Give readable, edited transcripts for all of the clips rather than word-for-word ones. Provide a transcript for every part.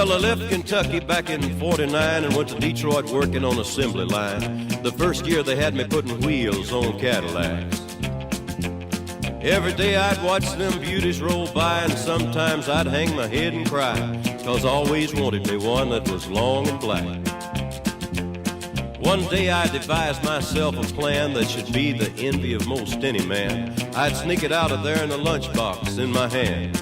Well, I left Kentucky back in '49 and went to Detroit working on assembly line. The first year they had me putting wheels on Cadillacs. Every day I'd watch them beauties roll by, and sometimes I'd hang my head and cry, 'cause I always wanted me one that was long and black. One day I devised myself a plan that should be the envy of most any man. I'd sneak it out of there in a lunchbox in my hand.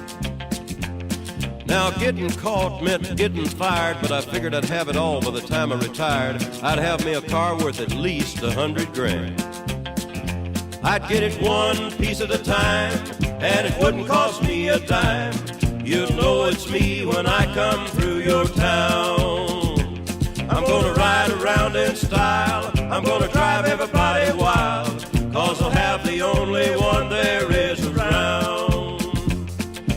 Now getting caught meant getting fired, but I figured I'd have it all by the time I retired. I'd have me a car worth at least $100 grand. I'd get it one piece at a time, and it wouldn't cost me a dime. You'd know it's me when I come through your town. I'm gonna ride around in style, I'm gonna drive everybody wild, 'cause I'll have the only one there is around.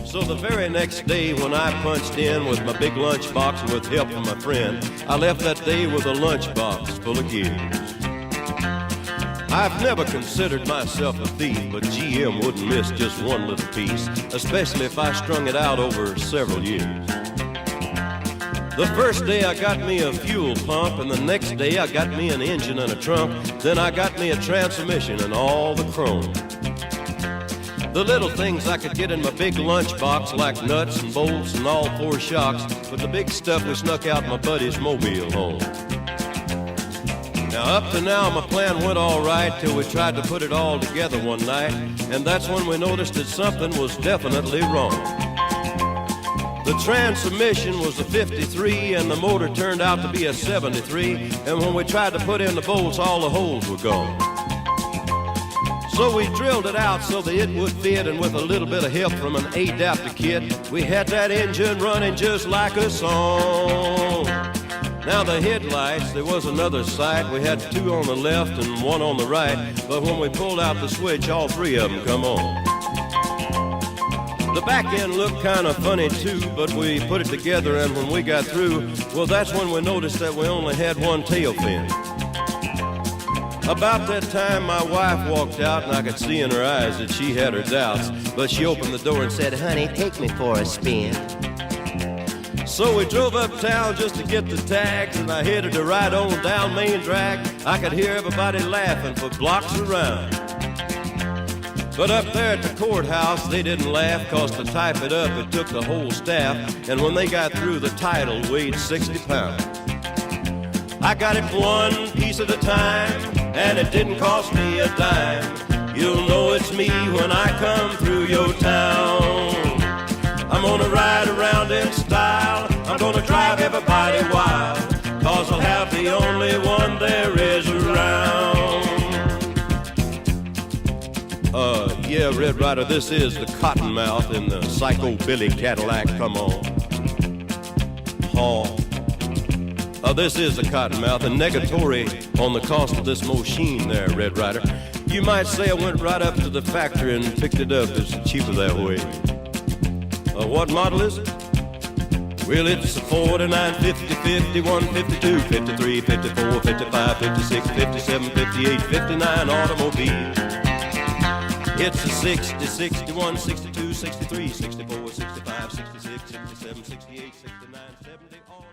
So the very next day when I punched in with my big lunchbox and with help from my friend, I left that day with a lunchbox full of gears. I've never considered myself a thief, but GM wouldn't miss just one little piece, especially if I strung it out over several years. The first day I got me a fuel pump, and the next day I got me an engine and a trunk. Then I got me a transmission and all the chrome. The little things I could get in my big lunchbox, like nuts and bolts and all four shocks, but the big stuff we snuck out my buddy's mobile home. Now up to now my plan went all right till we tried to put it all together one night, and that's when we noticed that something was definitely wrong. The transmission was a 53 and the motor turned out to be a 73, and when we tried to put in the bolts, all the holes were gone. So we drilled it out so that it would fit, and with a little bit of help from an adapter kit, we had that engine running just like a song. Now the headlights, there was another sight. We had two on the left and one on the right, but when we pulled out the switch, all three of them come on. The back end looked kind of funny too, but we put it together, and when we got through, well, that's when we noticed that we only had one tail fin. About that time, my wife walked out, and I could see in her eyes that she had her doubts, but she opened the door and said, "Honey, take me for a spin." So we drove uptown just to get the tags, and I headed to ride on down Main Drag. I could hear everybody laughing for blocks around. But up there at the courthouse, they didn't laugh, 'cause to type it up, it took the whole staff, and when they got through, the title weighed 60 pounds. I got it one piece at a time, and it didn't cost me a dime. You'll know it's me when I come through your town. I'm gonna ride around in style, I'm gonna drive everybody wild, 'cause I'll have the only one there is around. Yeah, Red Ryder, this is the Cottonmouth in the Psycho Billy Cadillac, come on. This is the Cottonmouth, and negatory on the cost of this machine there, Red Ryder. You might say I went right up to the factory and picked it up. It's cheaper that way. What model is it? Well, it's a 49, 50, 51, 52, 53, 54, 55, 56, 57, 58, 59 automobile. It's a 60, 61, 62, 63, 64, 65, 66, 67, 68, 69, 70 automobile.